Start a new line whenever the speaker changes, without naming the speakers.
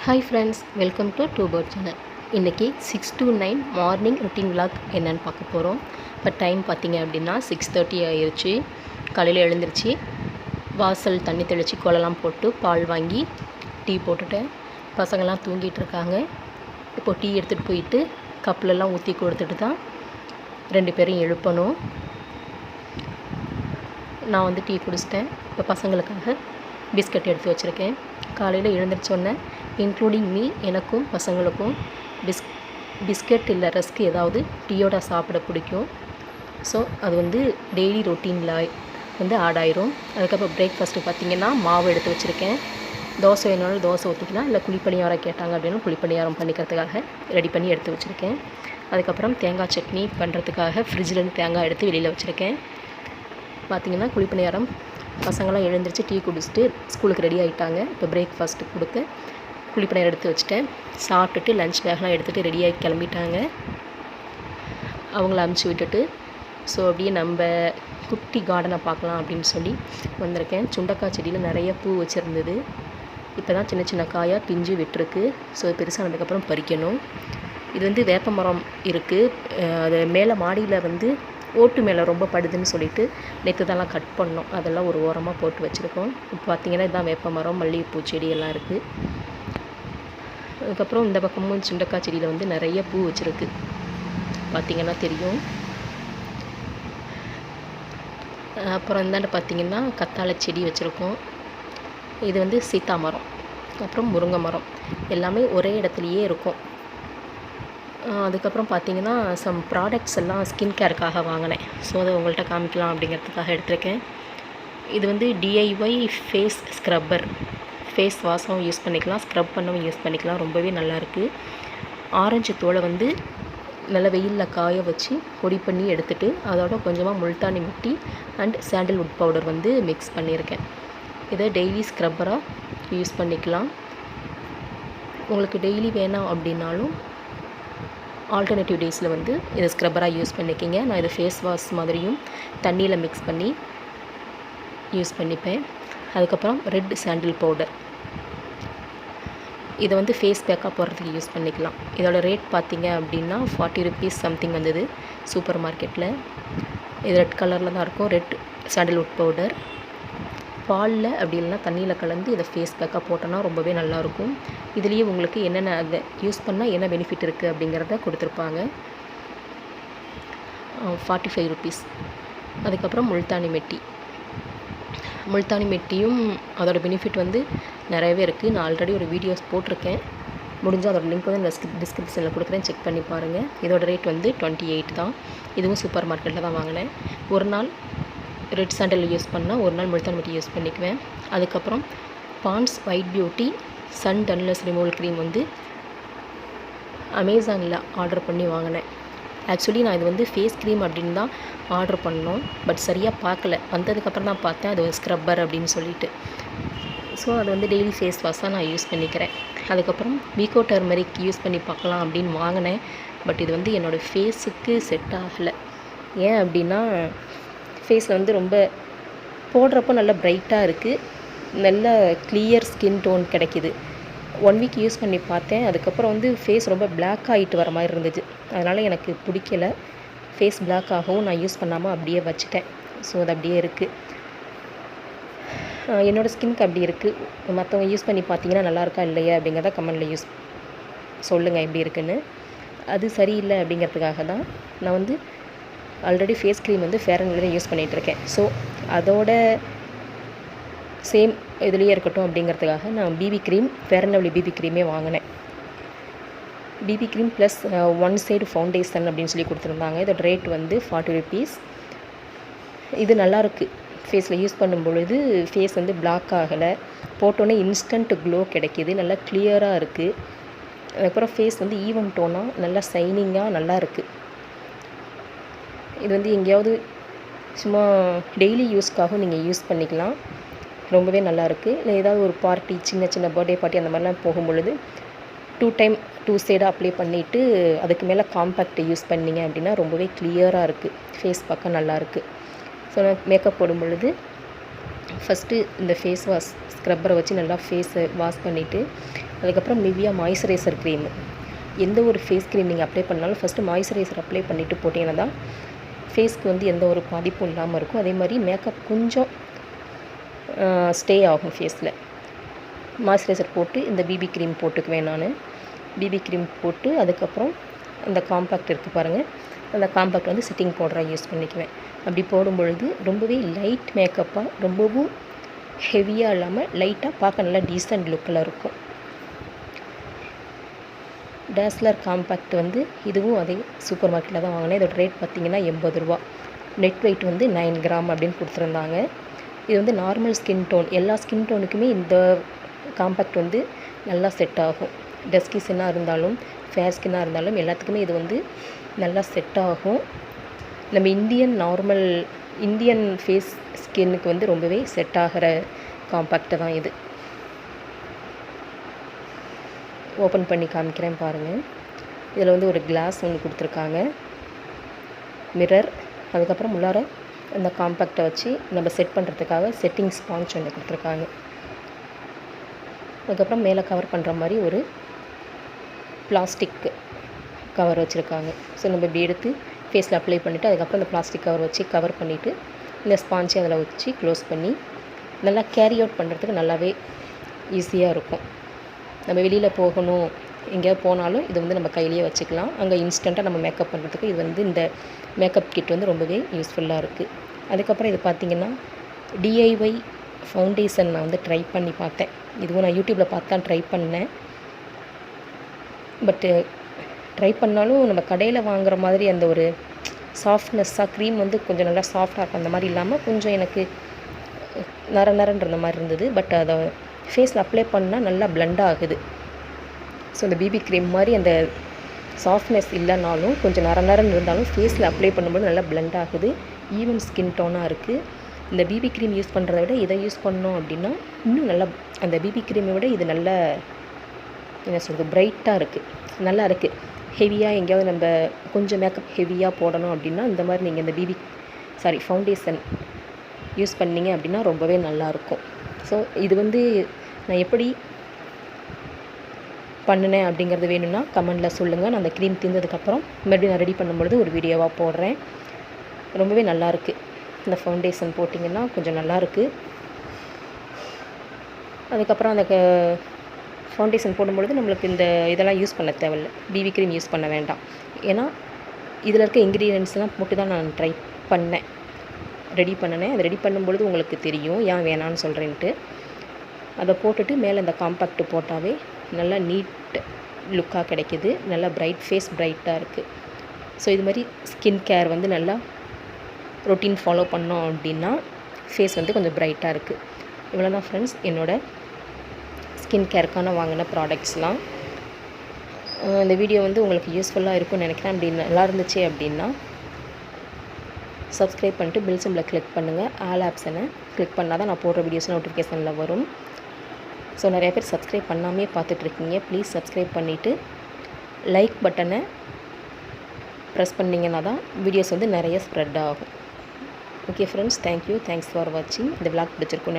Hi friends, welcome to two bird channel. இன்றைக்கி 6 to 9 morning routine vlog என்னென்னு பார்க்க போகிறோம். இப்போ டைம் பார்த்திங்க அப்படின்னா 6:30 ஆயிடுச்சு. காலையில் எழுந்திரிச்சு வாசல் தண்ணி தெளித்து கோலம்லாம் போட்டு பால் வாங்கி டீ போட்டுட்டேன். பசங்கள்லாம் தூங்கிட்டு இருக்காங்க. இப்போ டீ எடுத்துகிட்டு போயிட்டு கப்லெல்லாம் ஊற்றி கொடுத்துட்டு தான் 2 பேரையும் எழுப்பணும். நான் வந்து டீ குடிச்சிட்டேன். இப்போ பசங்களுக்காக பிஸ்கட் எடுத்து வச்சுருக்கேன். காலையில் எழுந்திரிச்சோன்னே இன்க்ளூடிங் மீ, எனக்கும் பசங்களுக்கும் பிஸ்கட் இல்லை ரஸ்க் ஏதாவது டீயோட சாப்பிட பிடிக்கும். ஸோ அது வந்து டெய்லி ரொட்டீனில் வந்து ஆட் ஆயிரும். அதுக்கப்புறம் பிரேக்ஃபாஸ்ட்டு பார்த்திங்கன்னா மாவு எடுத்து வச்சுருக்கேன். தோசை வேணாலும் தோசை ஊற்றிக்கலாம், இல்லை குழிப்பணியாரம் கேட்டாங்க அப்படின்னா குழிப்பணியாரம் பண்ணிக்கிறதுக்காக ரெடி பண்ணி எடுத்து வச்சுருக்கேன். அதுக்கப்புறம் தேங்காய் சட்னி பண்ணுறதுக்காக ஃப்ரிட்ஜிலேருந்து தேங்காய் எடுத்து வெளியில் வச்சுருக்கேன். பார்த்திங்கன்னா குழிப்பணியாரம் பசங்களாம் எழுந்திரிச்சு டீ குடிச்சிட்டு ஸ்கூலுக்கு ரெடி ஆகிட்டாங்க. இப்போ பிரேக்ஃபாஸ்ட்டு கொடுத்து குழிப்பணியாரம் எடுத்து வச்சுட்டேன். சாப்பிட்டுட்டு லஞ்ச் பேக்லாம் எடுத்துகிட்டு ரெடியாகி கிளம்பிட்டாங்க. அவங்கள அனுப்பிச்சி விட்டுட்டு ஸோ அப்படியே நம்ம குட்டி கார்டனை பார்க்கலாம் அப்படின்னு சொல்லி வந்திருக்கேன். சுண்டக்காய் செடியில் நிறைய பூ வச்சுருந்தது. இப்போ தான் சின்ன சின்ன காயாக பிஞ்சு விட்டுருக்கு. ஸோ பெருசானதுக்கப்புறம் பறிக்கணும். இது வந்து வேப்ப மரம் இருக்குது. அது மேலே மாடியில் வந்து ஓட்டு மேலே ரொம்ப படுதுன்னு சொல்லிட்டு நேற்று தான் கட் பண்ணோம். அதெல்லாம் ஒரு ஓரமாக போட்டு வச்சுருக்கோம். இப்போ பார்த்திங்கன்னா இதுதான் வேப்ப மரம், மல்லிகைப்பூ செடி எல்லாம் இருக்குது. அதுக்கப்புறம் இந்த பக்கமும் சுண்டக்காய் செடியில் வந்து நிறைய பூ வச்சுருக்கு, பார்த்திங்கன்னா தெரியும். அப்புறம் இந்தாண்ட பார்த்திங்கன்னா கத்தாழை செடி வச்சுருக்கோம். இது வந்து சீத்தா மரம், அப்புறம் முருங்கை மரம் எல்லாமே ஒரே இடத்துலையே இருக்கும். அதுக்கப்புறம் பார்த்திங்கன்னா சம் ப்ராடக்ட்ஸ் எல்லாம் ஸ்கின் கேருக்காக வாங்கினேன். ஸோ அதை உங்கள்கிட்ட காமிக்கலாம் அப்படிங்கிறதுக்காக எடுத்திருக்கேன். இது வந்து டிஐஒய் ஃபேஸ் ஸ்க்ரப்பர். ஃபேஸ் வாஷாகவும் யூஸ் பண்ணிக்கலாம், ஸ்க்ரப் பண்ணவும் யூஸ் பண்ணிக்கலாம். ரொம்பவே நல்லாயிருக்கு. ஆரஞ்சு தோலை வந்து நல்ல வெயிலில் காய வச்சு பொடி பண்ணி எடுத்துகிட்டு அதோட கொஞ்சமாக முல்தானி மிட்டி அண்ட் சாண்டல்வுட் பவுடர் வந்து மிக்ஸ் பண்ணியிருக்கேன். இதை டெய்லி ஸ்க்ரப்பராக யூஸ் பண்ணிக்கலாம். உங்களுக்கு டெய்லி வேணாம் அப்படின்னாலும் ஆல்டர்னேட்டிவ் டேஸில் வந்து இதை ஸ்க்ரப்பராக யூஸ் பண்ணிக்கிங்க. நான் இதை ஃபேஸ் வாஷ் மாதிரியும் தண்ணியில் மிக்ஸ் பண்ணி யூஸ் பண்ணிப்பேன். அதுக்கப்புறம் ரெட் சாண்டில் பவுடர், இதை வந்து ஃபேஸ் பேக்காக போடுறதுக்கு யூஸ் பண்ணிக்கலாம். இதோட ரேட் பார்த்திங்க அப்படின்னா 40 rupees சம்திங் வந்தது சூப்பர் மார்க்கெட்டில். இது ரெட் கலரில் தான் இருக்கும். ரெட் சாண்டில்வுட் பவுடர் பாலில் அப்படி இல்லைனா தண்ணியில் கலந்து இதை ஃபேஸ் பேக்காக போட்டோன்னா ரொம்பவே நல்லாயிருக்கும். இதுலேயே உங்களுக்கு என்னென்ன அதை யூஸ் பண்ணால் என்ன பெனிஃபிட் இருக்குது அப்படிங்கிறத கொடுத்துருப்பாங்க. 45 rupees. அதுக்கப்புறம் முல்தானி மெட்டியும் அதோட பெனிஃபிட் வந்து நிறையவே இருக்குது. நான் ஆல்ரெடி ஒரு வீடியோஸ் போட்டிருக்கேன். முடிஞ்சால் அதோட லிங்க் வந்து நான் டிஸ்கிரிப்ஷனில் கொடுக்குறேன், செக் பண்ணி பாருங்கள். இதோட ரேட் வந்து 28 தான். இதுவும் சூப்பர் மார்க்கெட்டில் தான் வாங்கினேன். ஒரு நாள் ரெட் சாண்டல் யூஸ் பண்ணால் ஒரு நாள் முல்தானி மெட்டி யூஸ் பண்ணிக்குவேன். அதுக்கப்புறம் Pond's white beauty sun dullness removal cream வந்து அமேசானில் ஆர்டர் பண்ணி வாங்கினேன். ஆக்சுவலி நான் இது வந்து ஃபேஸ் க்ரீம் அப்படின்னு தான் ஆர்டர் பண்ணோம். பட் சரியாக பார்க்கல. வந்ததுக்கப்புறம் தான் பார்த்தேன் அது ஒரு ஸ்க்ரப்பர் அப்படின்னு சொல்லிட்டு. ஸோ அது வந்து டெய்லி ஃபேஸ் வாஷாக நான் யூஸ் பண்ணிக்கிறேன். அதுக்கப்புறம் வீகோ டர்மரிக் யூஸ் பண்ணி பார்க்கலாம் அப்படின்னு வாங்கினேன். பட் இது வந்து என்னோடய ஃபேஸுக்கு செட் ஆகலை. ஏன் அப்படின்னா ஃபேஸில் வந்து ரொம்ப போடுறப்போ நல்லா ப்ரைட்டாக இருக்குது, நல்ல கிளியர் ஸ்கின் டோன் கிடைக்கிது. 1 week யூஸ் பண்ணி பார்த்தேன். அதுக்கப்புறம் வந்து ஃபேஸ் ரொம்ப பிளாக் ஆகிட்டு வர மாதிரி இருந்துச்சு. அதனால் எனக்கு பிடிக்கல. ஃபேஸ் பிளாக் ஆகவும் நான் யூஸ் பண்ணாமல் அப்படியே வச்சுட்டேன். ஸோ அது அப்படியே இருக்குது. என்னோடய ஸ்கின்க்கு அப்படி இருக்குது. மற்றவங்க யூஸ் பண்ணி பார்த்தீங்கன்னா நல்லாயிருக்கா இல்லையா அப்படிங்கிறத கமெண்டில் சொல்லுங்கள் எப்படி இருக்குன்னு. அது சரியில்லை அப்படிங்கிறதுக்காக தான் நான் வந்து ஆல்ரெடி ஃபேஸ் க்ரீம் வந்து ஃபேர் அண்ட் லவ்லி யூஸ் பண்ணிகிட்ருக்கேன். ஸோ அதோட சேம் இதுலேயே இருக்கட்டும் அப்படிங்கிறதுக்காக நான் BB cream, fair and lovely BB க்ரீமே வாங்கினேன். BB cream plus 1 side foundation அப்படின்னு சொல்லி கொடுத்துருந்தாங்க. இதோட ரேட் வந்து 40 rupees. இது நல்லாயிருக்கு. ஃபேஸில் யூஸ் பண்ணும் பொழுது ஃபேஸ் வந்து பிளாக் ஆகலை. போட்டோன்னே இன்ஸ்டன்ட் க்ளோ கிடைக்கிது, நல்லா கிளியராக இருக்குது. அதுக்கப்புறம் ஃபேஸ் வந்து ஈவன் டோனாக நல்லா ஷைனிங்காக நல்லா இருக்குது. இது வந்து எங்கேயாவது சும்மா டெய்லி யூஸ்க்காகவும் நீங்கள் யூஸ் பண்ணிக்கலாம். ரொம்பவே நல்லாயிருக்கு. இல்லை ஏதாவது ஒரு பார்ட்டி, சின்ன சின்ன பர்த்டே பார்ட்டி அந்த மாதிரிலாம் போகும்பொழுது 2 side அப்ளை பண்ணிவிட்டு அதுக்கு மேலே காம்பேக்ட் யூஸ் பண்ணிங்க அப்படின்னா ரொம்பவே கிளியராக இருக்குது. ஃபேஸ் பார்க்க நல்லாயிருக்கு. ஸோ நான் மேக்கப் போடும் பொழுது ஃபஸ்ட்டு இந்த ஃபேஸ் வாஷ் ஸ்க்ரப்பரை வச்சு நல்லா ஃபேஸை வாஷ் பண்ணிவிட்டு அதுக்கப்புறம் நிவ்யா மாய்ஸ்சரைசர் க்ரீம். எந்த ஒரு ஃபேஸ் க்ரீம் நீங்கள் அப்ளை பண்ணாலும் ஃபஸ்ட்டு மாய்ஸ்சரைசர் அப்ளை பண்ணிவிட்டு போட்டிங்கன்னா தான் ஃபேஸ்க்கு வந்து எந்த ஒரு பாதிப்பும் இல்லாமல் இருக்கும். அதே மாதிரி மேக்கப் கொஞ்சம் ஸ்டே ஆகும் ஃபேஸில். மாய்ஸ்சரைசர் போட்டு இந்த பிபி க்ரீம் போட்டுக்குவேன் நான். பிபி க்ரீம் போட்டு அதுக்கப்புறம் அந்த காம்பேக்ட் இருக்குது பாருங்கள், அந்த காம்பேக்ட் வந்து சிட்டிங் பவுடராக யூஸ் பண்ணிக்குவேன். அப்படி போடும்பொழுது ரொம்பவே லைட் மேக்கப்பாக, ரொம்பவும் ஹெவியாக இல்லாமல் லைட்டாக பார்க்க நல்லா டீசெண்ட் லுக்கில் இருக்கும். டேஸ்லர் காம்பேக்ட் வந்து இதுவும் அதே சூப்பர் மார்க்கெட்டில் தான் வாங்கினேன். இதோட ரேட் பார்த்திங்கன்னா 80 ரூபா. நெட் வெயிட் வந்து 9 கிராம் அப்படின்னு கொடுத்துருந்தாங்க. இது வந்து நார்மல் ஸ்கின் டோன், எல்லா ஸ்கின் டோனுக்குமே இந்த காம்பேக்ட் வந்து நல்லா செட் ஆகும். டஸ்கி ஸ்கின்னாக இருந்தாலும் ஃபேர் ஸ்கின்னாக இருந்தாலும் எல்லாத்துக்குமே இது வந்து நல்லா செட் ஆகும். நம்ம இந்தியன் ஃபேஸ் ஸ்கின்னுக்கு வந்து ரொம்பவே செட் ஆகிற காம்பேக்ட் தான் இது. ஓப்பன் பண்ணி காமிக்கிறேன் பாருங்கள். இதில் வந்து ஒரு கிளாஸ் ஒன்று கொடுத்துருக்காங்க, மிரர். அதுக்கப்புறம் உள்ளார அந்த காம்பேக்டை வச்சு நம்ம செட் பண்ணுறதுக்காக செட்டிங் ஸ்பாஞ்ச் ஒன்று கொடுத்துருக்காங்க. அதுக்கப்புறம் மேலே கவர் பண்ணுற மாதிரி ஒரு பிளாஸ்டிக் கவர் வச்சுருக்காங்க. ஸோ நம்ம இப்படி எடுத்து ஃபேஸில் அப்ளை பண்ணிவிட்டு அதுக்கப்புறம் இந்த பிளாஸ்டிக் கவர் வச்சு கவர் பண்ணிவிட்டு இந்த ஸ்பாஞ்சை அதில் வச்சு க்ளோஸ் பண்ணி நல்லா கேரி அவுட் பண்ணுறதுக்கு நல்லாவே ஈஸியாக இருக்கும். நம்ம வெளியில் போகணும், எங்கேயாவது போனாலும் இது வந்து நம்ம கையிலேயே வச்சுக்கலாம். அங்கே இன்ஸ்டண்ட்டாக நம்ம மேக்கப் பண்ணுறதுக்கு இது வந்து இந்த மேக்கப் கிட் வந்து ரொம்பவே யூஸ்ஃபுல்லாக இருக்குது. அதுக்கப்புறம் இது பார்த்திங்கன்னா டிஐஒய் ஃபவுண்டேஷன் நான் வந்து ட்ரை பண்ணி பார்த்தேன். இதுவும் நான் யூடியூப்பில் பார்த்து தான் ட்ரை பண்ணேன். பட்டு ட்ரை பண்ணாலும் நம்ம கடையில் வாங்குகிற மாதிரி அந்த ஒரு சாஃப்ட்னஸ்ஸாக, க்ரீம் வந்து கொஞ்சம் நல்லா சாஃப்டாக இருக்கும் அந்த மாதிரி இல்லாமல் கொஞ்சம் எனக்கு நரன்ற மாதிரி இருந்தது. பட் அதை ஃபேஸில் அப்ளை பண்ணால் நல்லா பிளெண்ட் ஆகுது. ஸோ இந்த பிபி க்ரீம் மாதிரி அந்த சாஃப்ட்னஸ் இல்லைனாலும் கொஞ்சம் நரன்னு இருந்தாலும் ஃபேஸில் அப்ளை பண்ணும்போது நல்லா பிளெண்ட் ஆகுது. ஈவன் ஸ்கின் டோனாக இருக்குது. இந்த பிபி க்ரீம் யூஸ் பண்ணுறத விட இதை யூஸ் பண்ணோம் அப்படின்னா இன்னும் நல்லா, அந்த பிபி க்ரீமை விட இது நல்லா என்ன சொல்கிறது, பிரைட்டாக இருக்குது, நல்லா இருக்குது. ஹெவியாக எங்கேயாவது நம்ம கொஞ்சம் மேக்கப் ஹெவியாக போடணும் அப்படின்னா இந்த மாதிரி நீங்கள் இந்த ஃபவுண்டேஷன் யூஸ் பண்ணிங்க அப்படின்னா ரொம்பவே நல்லாயிருக்கும். ஸோ இது வந்து நான் எப்படி பண்ணினேன் அப்படிங்கிறது வேணும்னா கமெண்டில் சொல்லுங்கள். நான் அந்த க்ரீம் தீர்ந்ததுக்கப்புறம் மறுபடியும் நான் ரெடி பண்ணும்பொழுது ஒரு வீடியோவாக போடுறேன். ரொம்பவே நல்லாயிருக்கு. இந்த ஃபவுண்டேஷன் போட்டிங்கன்னா கொஞ்சம் நல்லாயிருக்கு. அதுக்கப்புறம் அந்த ஃபவுண்டேஷன் போடும்பொழுது நம்மளுக்கு இந்த இதெல்லாம் யூஸ் பண்ண தேவையில்ல, பிபி க்ரீம் யூஸ் பண்ண வேண்டாம். ஏன்னா இதில் இருக்க இன்க்ரீடியன்ட்ஸ்லாம் போட்டு தான் நான் ரெடி பண்ணினேன். அதை ரெடி பண்ணும்பொழுது உங்களுக்கு தெரியும் ஏன் வேணான்னு சொல்கிறேன்ட்டு. அதை போட்டுட்டு மேலே இந்த காம்பேக்ட் போட்டாவே நல்லா நீட் லுக்காக கிடைக்கிது. நல்லா ஃபேஸ் பிரைட்டாக இருக்குது. ஸோ இது மாதிரி ஸ்கின் கேர் வந்து நல்லா ரொட்டீன் ஃபாலோ பண்ணோம் அப்படின்னா ஃபேஸ் வந்து கொஞ்சம் பிரைட்டாக இருக்குது. இவ்வளோ தான் ஃப்ரெண்ட்ஸ் என்னோடய ஸ்கின் கேருக்கான வாங்கின ப்ராடக்ட்ஸ்லாம். இந்த வீடியோ வந்து உங்களுக்கு யூஸ்ஃபுல்லாக இருக்கும்னு நினைக்கிறேன். அப்படி நல்லா இருந்துச்சு அப்படின்னா சப்ஸ்கிரைப் பண்ணிட்டு பெல் சிம்பிளை கிளிக் பண்ணுங்கள். ஆல் ஆப்ஷனை கிளிக் பண்ணால் தான் நான் போடுற வீடியோஸ் நோட்டிஃபிகேஷனில் வரும். ஸோ நிறைய பேர் சப்ஸ்கிரைப் பண்ணாமே பார்த்துட்ருக்கீங்க. ப்ளீஸ் சப்ஸ்கிரைப் பண்ணிவிட்டு லைக் பட்டனை ப்ரெஸ் பண்ணிங்கன்னா தான் வீடியோஸ் வந்து நிறைய ஸ்ப்ரெட் ஆகும். Okay friends, thank you. Thanks for வாட்சிங். இந்த விளாக் பிடிச்சிருக்கும்.